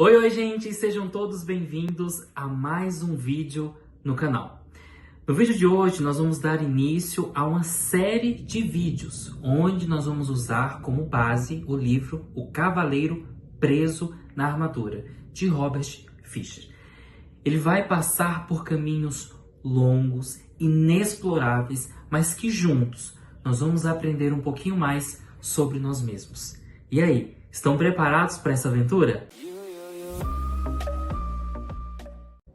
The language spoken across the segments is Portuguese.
Oi, oi, gente! Sejam todos bem-vindos a mais um vídeo no canal. No vídeo de hoje, nós vamos dar início a uma série de vídeos, onde nós vamos usar como base o livro O Cavaleiro Preso na Armadura, de Robert Fisher. Ele vai passar por caminhos longos, inexploráveis, mas que juntos nós vamos aprender um pouquinho mais sobre nós mesmos. E aí, estão preparados para essa aventura?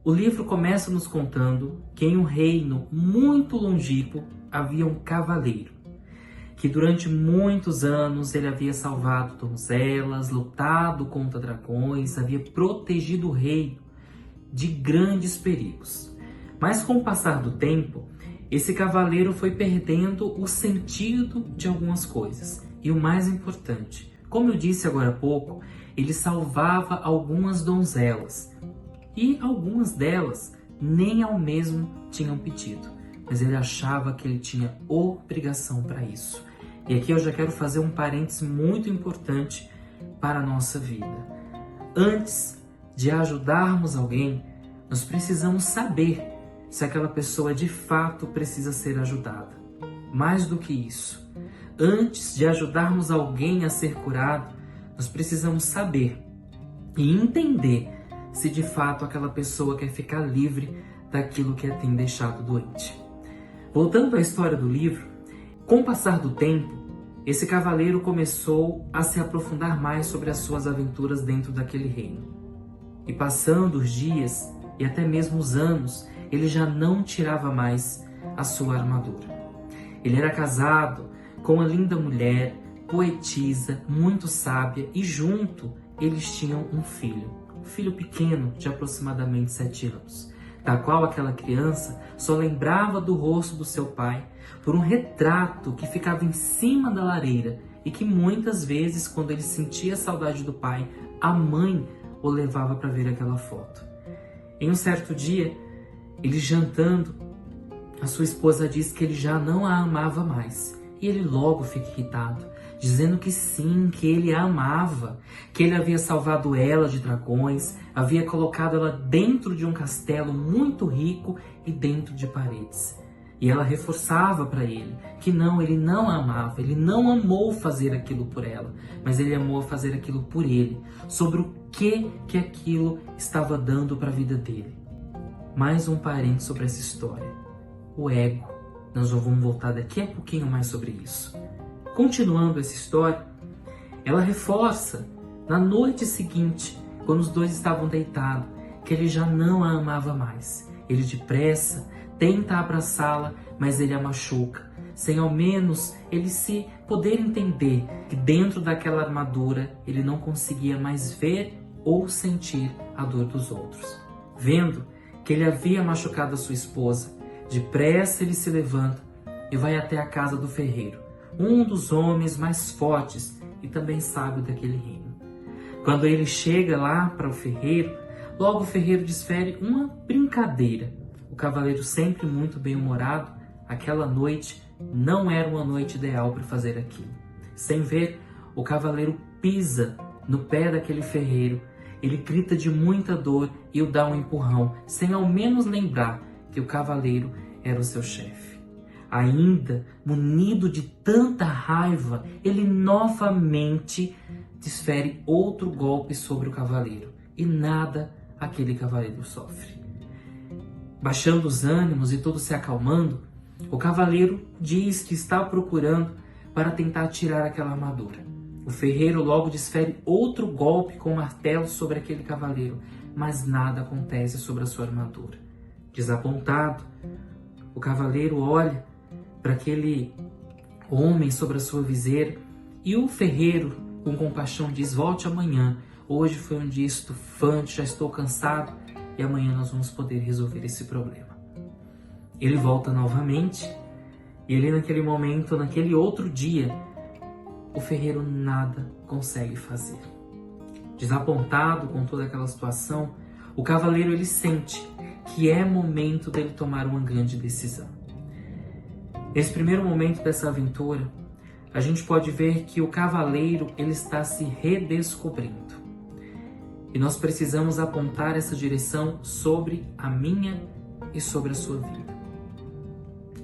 O livro começa nos contando que em um reino muito longínquo havia um cavaleiro, que durante muitos anos ele havia salvado donzelas, lutado contra dragões, havia protegido o reino de grandes perigos. Mas com o passar do tempo, esse cavaleiro foi perdendo o sentido de algumas coisas. E o mais importante, como eu disse agora há pouco, ele salvava algumas donzelas. E algumas delas nem ao mesmo tinham pedido, mas ele achava que ele tinha obrigação para isso. E aqui eu já quero fazer um parênteses muito importante para a nossa vida. Antes de ajudarmos alguém, nós precisamos saber se aquela pessoa de fato precisa ser ajudada. Mais do que isso, antes de ajudarmos alguém a ser curado, nós precisamos saber e entender se de fato aquela pessoa quer ficar livre daquilo que a tem deixado doente. Voltando à história do livro, com o passar do tempo, esse cavaleiro começou a se aprofundar mais sobre as suas aventuras dentro daquele reino. E passando os dias e até mesmo os anos, ele já não tirava mais a sua armadura. Ele era casado com uma linda mulher, poetisa, muito sábia, e junto eles tinham um filho pequeno de aproximadamente 7 anos, da qual aquela criança só lembrava do rosto do seu pai por um retrato que ficava em cima da lareira e que muitas vezes, quando ele sentia saudade do pai, a mãe o levava para ver aquela foto. Em um certo dia, ele jantando, a sua esposa diz que ele já não a amava mais, e ele logo fica irritado, dizendo que sim, que ele a amava, que ele havia salvado ela de dragões, havia colocado ela dentro de um castelo muito rico e dentro de paredes. E ela reforçava para ele que não, ele não a amava, ele não amou fazer aquilo por ela, mas ele amou fazer aquilo por ele, sobre o que aquilo estava dando para a vida dele. Mais um parênteses sobre essa história, o ego. Nós vamos voltar daqui a pouquinho mais sobre isso. Continuando essa história, ela reforça na noite seguinte, quando os dois estavam deitados, que ele já não a amava mais. Ele depressa tenta abraçá-la, mas ele a machuca, sem ao menos ele se poder entender que dentro daquela armadura ele não conseguia mais ver ou sentir a dor dos outros. Vendo que ele havia machucado a sua esposa, depressa ele se levanta e vai até a casa do ferreiro, um dos homens mais fortes e também sábio daquele reino. Quando ele chega lá para o ferreiro, logo o ferreiro desfere uma brincadeira. O cavaleiro, sempre muito bem-humorado, aquela noite não era uma noite ideal para fazer aquilo. Sem ver, o cavaleiro pisa no pé daquele ferreiro, ele grita de muita dor e o dá um empurrão, sem ao menos lembrar que o cavaleiro era o seu chefe. Ainda munido de tanta raiva, ele novamente desfere outro golpe sobre o cavaleiro, e nada aquele cavaleiro sofre. Baixando os ânimos e tudo se acalmando, o cavaleiro diz que está procurando para tentar tirar aquela armadura. O ferreiro logo desfere outro golpe com o martelo sobre aquele cavaleiro, mas nada acontece sobre a sua armadura. Desapontado, o cavaleiro olha para aquele homem sobre a sua viseira, e o ferreiro, com compaixão, diz: volte amanhã, hoje foi um dia estufante, já estou cansado, e amanhã nós vamos poder resolver esse problema. Ele volta novamente, e ali naquele momento, naquele outro dia, o ferreiro nada consegue fazer. Desapontado com toda aquela situação, o cavaleiro ele sente que é momento dele tomar uma grande decisão. Nesse primeiro momento dessa aventura, a gente pode ver que o cavaleiro ele está se redescobrindo. E nós precisamos apontar essa direção sobre a minha e sobre a sua vida.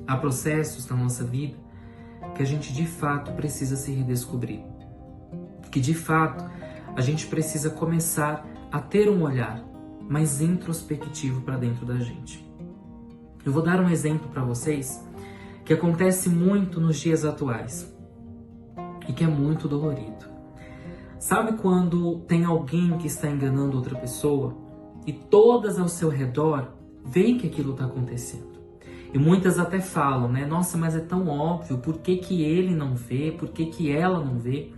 Há processos na nossa vida que a gente de fato precisa se redescobrir. Que de fato a gente precisa começar a ter um olhar mais introspectivo para dentro da gente. Eu vou dar um exemplo para vocês que acontece muito nos dias atuais e que é muito dolorido. Sabe quando tem alguém que está enganando outra pessoa e todas ao seu redor veem que aquilo está acontecendo? E muitas até falam, né? Nossa, mas é tão óbvio, por que que ele não vê? Por que que ela não vê?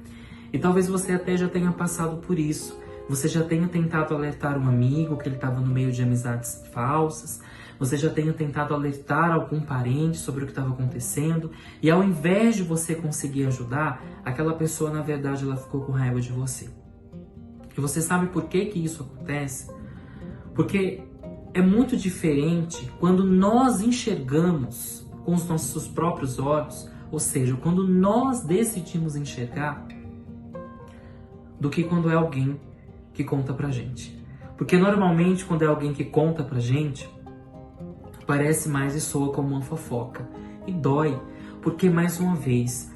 E talvez você até já tenha passado por isso. Você já tenha tentado alertar um amigo que ele estava no meio de amizades falsas. Você já tenha tentado alertar algum parente sobre o que estava acontecendo. E ao invés de você conseguir ajudar, aquela pessoa, na verdade, ela ficou com raiva de você. E você sabe por que que isso acontece? Porque é muito diferente quando nós enxergamos com os nossos próprios olhos, ou seja, quando nós decidimos enxergar, do que quando é alguém que conta pra gente. Porque normalmente quando é alguém que conta pra gente, parece mais e soa como uma fofoca. E dói, porque mais uma vez,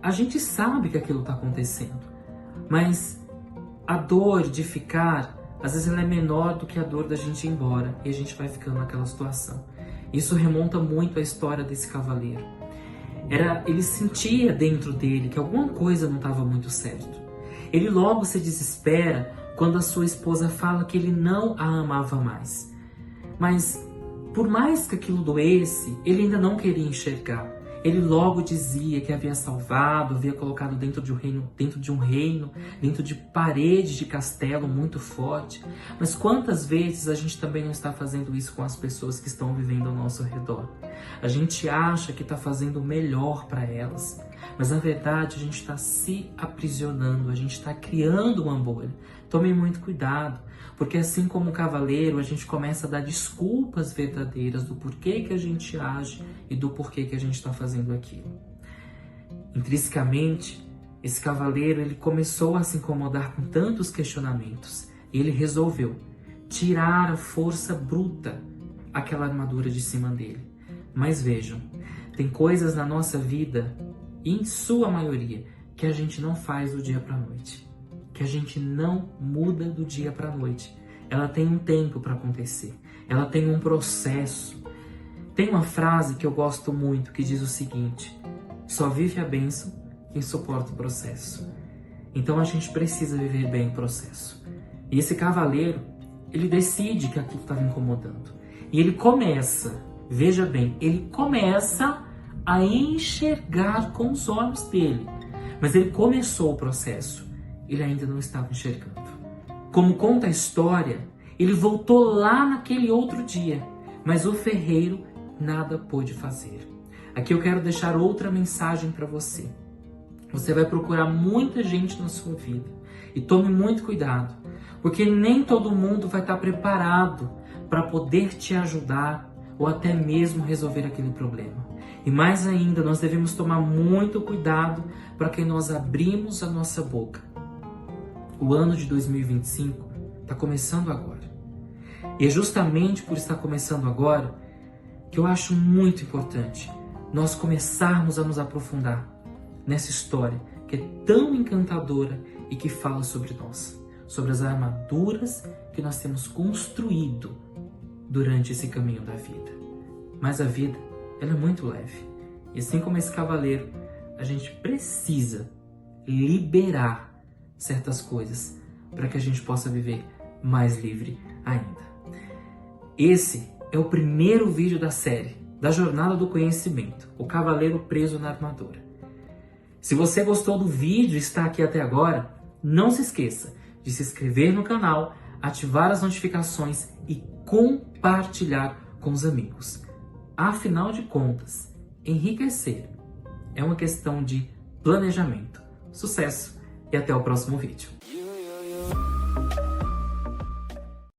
a gente sabe que aquilo tá acontecendo, mas a dor de ficar, às vezes ela é menor do que a dor da gente ir embora, e a gente vai ficando naquela situação. Isso remonta muito à história desse cavaleiro. Ele sentia dentro dele que alguma coisa não estava muito certo. Ele logo se desespera quando a sua esposa fala que ele não a amava mais. Mas, por mais que aquilo doesse, ele ainda não queria enxergar. Ele logo dizia que havia salvado, havia colocado dentro de um reino, dentro de paredes de castelo muito forte. Mas quantas vezes a gente também não está fazendo isso com as pessoas que estão vivendo ao nosso redor? A gente acha que está fazendo o melhor para elas, mas na verdade a gente está se aprisionando, a gente está criando uma bolha. Tomem muito cuidado, porque assim como o cavaleiro, a gente começa a dar desculpas verdadeiras do porquê que a gente age e do porquê que a gente está fazendo aquilo. Intrinsecamente, esse cavaleiro ele começou a se incomodar com tantos questionamentos e ele resolveu tirar a força bruta, aquela armadura de cima dele. Mas vejam, tem coisas na nossa vida, em sua maioria, que a gente não faz do dia para a noite. Que a gente não muda do dia para a noite. Ela tem um tempo para acontecer. Ela tem um processo. Tem uma frase que eu gosto muito que diz o seguinte: só vive a bênção quem suporta o processo. Então a gente precisa viver bem o processo. E esse cavaleiro, ele decide que aquilo estava incomodando. E ele começa, veja bem, ele começa a enxergar com os olhos dele. Mas ele começou o processo. Ele ainda não estava enxergando. Como conta a história, ele voltou lá naquele outro dia, mas o ferreiro nada pôde fazer. Aqui eu quero deixar outra mensagem para você. Você vai procurar muita gente na sua vida e tome muito cuidado, porque nem todo mundo vai estar preparado para poder te ajudar ou até mesmo resolver aquele problema. E mais ainda, nós devemos tomar muito cuidado para que nós abrimos a nossa boca. O ano de 2025 está começando agora. E é justamente por estar começando agora que eu acho muito importante nós começarmos a nos aprofundar nessa história que é tão encantadora e que fala sobre nós, sobre as armaduras que nós temos construído durante esse caminho da vida. Mas a vida, ela é muito leve. E assim como esse cavaleiro, a gente precisa liberar certas coisas para que a gente possa viver mais livre ainda. Esse é o primeiro vídeo da série da Jornada do Conhecimento, o Cavaleiro Preso na Armadura. Se você gostou do vídeo e está aqui até agora, não se esqueça de se inscrever no canal, ativar as notificações e compartilhar com os amigos. Afinal de contas, enriquecer é uma questão de planejamento. Sucesso! E até o próximo vídeo.